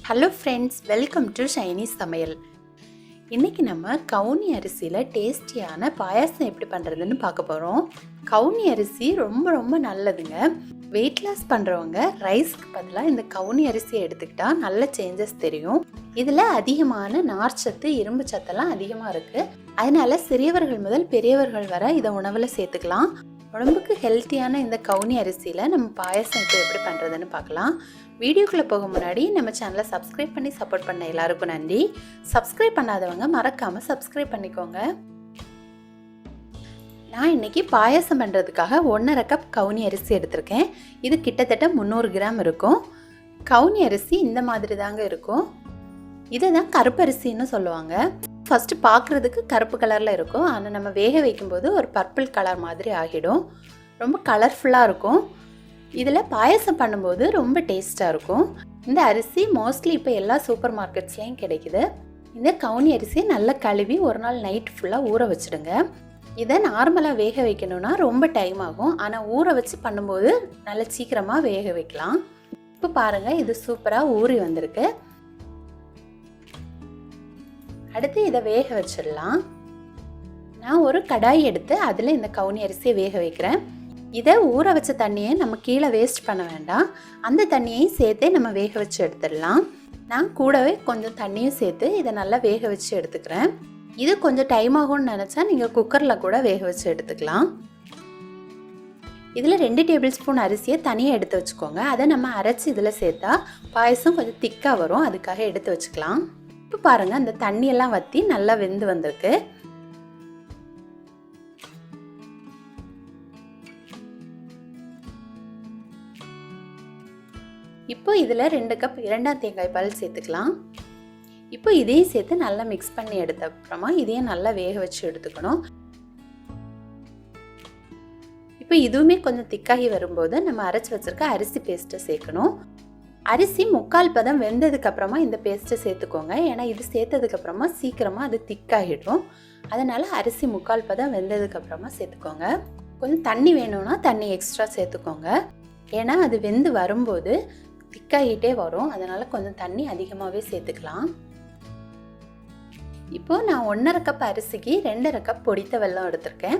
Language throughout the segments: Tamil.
ஹலோ ஃப்ரெண்ட்ஸ், வெல்கம் டு ஷைனீஸ் சமையல். இன்றைக்கி நம்ம கவுனி அரிசியில் டேஸ்டியான பாயாசம் எப்படி பண்ணுறதுன்னு பார்க்க போகிறோம். கவுனி அரிசி ரொம்ப ரொம்ப நல்லதுங்க. வெயிட் லாஸ் பண்ணுறவங்க ரைஸ்க்கு பதிலாக இந்த கவுனி அரிசியை எடுத்துக்கிட்டால் நல்ல சேஞ்சஸ் தெரியும். இதில் அதிகமான நார்ச்சத்து, இரும்பு சத்தெல்லாம் அதிகமாக இருக்குது. அதனால் சிறியவர்கள் முதல் பெரியவர்கள் வரை இதை உணவில் சேர்த்துக்கலாம். உடம்புக்கு ஹெல்த்தியான இந்த கவுனி அரிசியில் நம்ம பாயாசம் இப்போ எப்படி பண்ணுறதுன்னு பார்க்கலாம். வீடியோக்குள்ளே போக முன்னாடி நம்ம சேனலை சப்ஸ்கிரைப் பண்ணி சப்போர்ட் பண்ண எல்லாருக்கும் நன்றி. சப்ஸ்கிரைப் பண்ணாதவங்க மறக்காமல் சப்ஸ்கிரைப் பண்ணிக்கோங்க. நான் இன்றைக்கி பாயாசம் பண்ணுறதுக்காக 1.5 கப் கவுனி அரிசி எடுத்திருக்கேன். இது கிட்டத்தட்ட 300 கிராம் இருக்கும். கவுனி அரிசி இந்த மாதிரி தாங்க இருக்கும். இதை தான் கருப்பரிசின்னு சொல்லுவாங்க. ஃபஸ்ட்டு பார்க்குறதுக்கு கருப்பு கலரில் இருக்கும், ஆனால் நம்ம வேக வைக்கும்போது ஒரு பர்பிள் கலர் மாதிரி ஆகிடும். ரொம்ப கலர்ஃபுல்லாக இருக்கும். இதில் பாயாசம் பண்ணும்போது ரொம்ப டேஸ்ட்டாக இருக்கும். இந்த அரிசி மோஸ்ட்லி இப்போ எல்லா சூப்பர் மார்க்கெட்ஸ்லேயும் கிடைக்குது. இந்த கவுனி அரிசியை நல்லா கழுவி ஒரு நாள் நைட் ஃபுல்லாக ஊற வச்சுடுங்க. இதை நார்மலாக வேக வைக்கணுன்னா ரொம்ப டைம் ஆகும், ஆனால் ஊற வச்சு பண்ணும்போது நல்லா சீக்கிரமாக வேக வைக்கலாம். இப்போ பாருங்கள், இது சூப்பராக ஊறி வந்திருக்கு. அடுத்து இதை வேக வச்சிடலாம். நான் ஒரு கடாய் எடுத்து அதில் இந்த கவுனி அரிசியை வேக வைக்கிறேன். இதை ஊற வச்ச தண்ணியை நம்ம கீழே வேஸ்ட் பண்ண வேண்டாம். அந்த தண்ணியையும் சேர்த்தே நம்ம வேக வச்சு எடுத்துடலாம். நான் கூடவே கொஞ்சம் தண்ணியும் சேர்த்து இதை நல்லா வேக வச்சு எடுத்துக்கிறேன். இது கொஞ்சம் டைம் ஆகும்னு நினச்சா நீங்கள் குக்கரில் கூட வேக வச்சு எடுத்துக்கலாம். இதில் 2 டேபிள் ஸ்பூன் அரிசியை தனியாக எடுத்து வச்சுக்கோங்க. அதை நம்ம அரைச்சி இதில் சேர்த்தா பாயசம் கொஞ்சம் திக்காக வரும், அதுக்காக எடுத்து வச்சுக்கலாம். இப்போ பாருங்கள், அந்த தண்ணியெல்லாம் வற்றி நல்லா வெந்து வந்திருக்கு. இப்போ இதில் 2 கப் 2ஆம் தேங்காய் பால் சேர்த்துக்கலாம். இப்போ இதையும் சேர்த்து நல்லா மிக்ஸ் பண்ணி எடுத்த அப்புறமா இதையும் நல்லா வேக வச்சு எடுத்துக்கணும். இப்போ இதுவுமே கொஞ்சம் திக்காகி வரும்போது நம்ம அரைச்சி வச்சிருக்க அரிசி பேஸ்ட்டை சேர்க்கணும். அரிசி 3/4 பதம் வெந்ததுக்கு அப்புறமா இந்த பேஸ்ட்டை சேர்த்துக்கோங்க. ஏன்னா இது சேர்த்ததுக்கப்புறமா சீக்கிரமாக அது திக்காகிடும். அதனால் அரிசி 3/4 பதம் வெந்ததுக்கு அப்புறமா சேர்த்துக்கோங்க. கொஞ்சம் தண்ணி வேணும்னா தண்ணி எக்ஸ்ட்ரா சேர்த்துக்கோங்க. ஏன்னா அது வெந்து வரும்போது திக்காகிட்டே வரும், அதனால் கொஞ்சம் தண்ணி அதிகமாகவே சேர்த்துக்கலாம். இப்போது நான் 1.5 கப் அரிசிக்கு 2.5 கப் பொடித்த வெல்லம் எடுத்திருக்கேன்.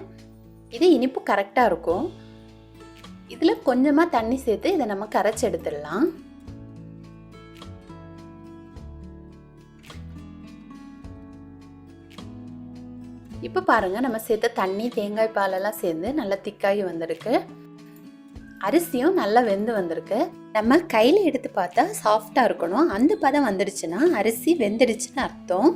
இது இனிப்பு கரெக்டாக இருக்கும். இதில் கொஞ்சமாக தண்ணி சேர்த்து இதை நம்ம கரைச்சி எடுத்துடலாம். இப்போ பாருங்கள், நம்ம சேர்த்த தண்ணி, தேங்காய் பாலெல்லாம் சேர்ந்து நல்லா திக்காகி வந்திருக்கு. அரிசியும் நல்லா வெந்து வந்திருக்கு. நம்ம கையில் எடுத்து பார்த்தா சாஃப்டாக இருக்கணும். அந்த பதம் வந்துடுச்சுன்னா அரிசி வெந்துடுச்சுன்னு அர்த்தம்.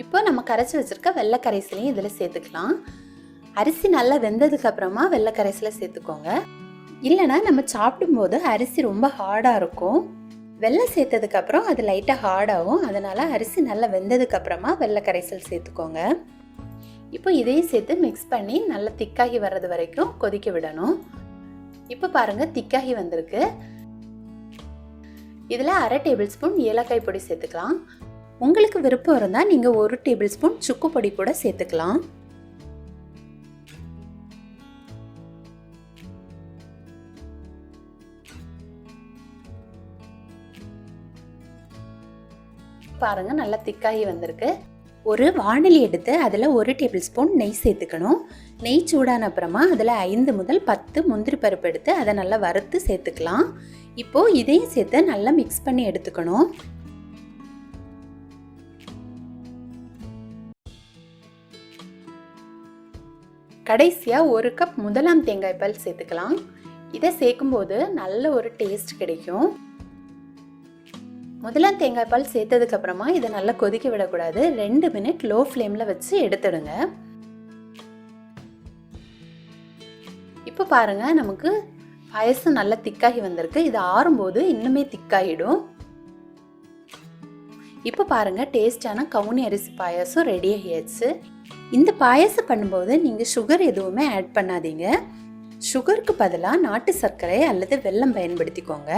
இப்போ நம்ம கரைச்சி வச்சிருக்க வெள்ளை கரைசலையும் இதில் சேர்த்துக்கலாம். அரிசி நல்லா வெந்ததுக்கு அப்புறமா வெள்ளை கரைசலை சேர்த்துக்கோங்க. இல்லைனா நம்ம சாப்பிடும்போது அரிசி ரொம்ப ஹார்டாக இருக்கும். வெள்ளம் சேர்த்ததுக்கு அப்புறம் அது லைட்டாக ஹார்டாகும். அதனால் அரிசி நல்லா வெந்ததுக்கு அப்புறமா வெள்ளை கரைசல் சேர்த்துக்கோங்க. இப்போ இதையும் சேர்த்து மிக்ஸ் பண்ணி நல்லா திக்காகி வர்றது வரைக்கும் கொதிக்க விடணும். இப்போ பாருங்கள், திக்காகி வந்திருக்கு. இதில் 1/2 டேபிள் ஸ்பூன் ஏலக்காய் பொடி சேர்த்துக்கலாம். உங்களுக்கு விருப்பம் இருந்தால் நீங்கள் 1 டேபிள் ஸ்பூன் சுக்கு பொடி கூட சேர்த்துக்கலாம். பாருங்கள், நல்லா திக்காகி வந்திருக்கு. ஒரு வாணலி எடுத்து அதில் 1 டேபிள் ஸ்பூன் நெய் சேர்த்துக்கணும். நெய் சூடான அப்புறமா அதில் 5 முதல் 10 முந்திரி பருப்பு எடுத்து அதை நல்லா வறுத்து சேர்த்துக்கலாம். இப்போது இதையும் சேர்த்து நல்லா மிக்ஸ் பண்ணி எடுத்துக்கணும். கடைசியாக 1 கப் 1ஆம் தேங்காய் பால் சேர்த்துக்கலாம். இதை சேர்க்கும்போது நல்ல ஒரு டேஸ்ட் கிடைக்கும். 1ஆம் தேங்காய் பால் சேர்த்ததுக்கப்புறமா இதை நல்லா கொதிக்க விடக்கூடாது. 2 மினிட் லோ ஃப்ளேமில் வச்சு எடுத்துடுங்க. இப்போ பாருங்கள், நமக்கு பாயசம் நல்லா திக்காகி வந்திருக்கு. இது ஆறும்போது இன்னுமே திக்காகிடும். இப்போ பாருங்கள், டேஸ்டான கவுனி அரிசி பாயாசம் ரெடி ஆகியாச்சு. இந்த பாயாசம் பண்ணும்போது நீங்கள் சுகர் எதுவுமே ஆட் பண்ணாதீங்க. சுகருக்கு பதிலாக நாட்டு சர்க்கரை அல்லது வெல்லம் பயன்படுத்திக்கோங்க.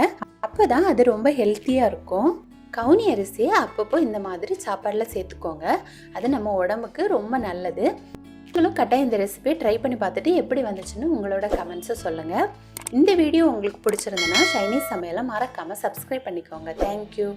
அப்போ தான் அது ரொம்ப ஹெல்த்தியாக இருக்கும். கவுனி அரிசியை அப்பப்போ இந்த மாதிரி சாப்பாடில் சேர்த்துக்கோங்க. அது நம்ம உடம்புக்கு ரொம்ப நல்லது. நீங்களும் கட்டாயம் இந்த ரெசிபியை ட்ரை பண்ணி பார்த்துட்டு எப்படி வந்துச்சுன்னு உங்களோட கமெண்ட்ஸை சொல்லுங்கள். இந்த வீடியோ உங்களுக்கு பிடிச்சிருந்ததுன்னா சைனீஸ் சமையலை மறக்காமல் சப்ஸ்கிரைப் பண்ணிக்கோங்க. தேங்க்யூ.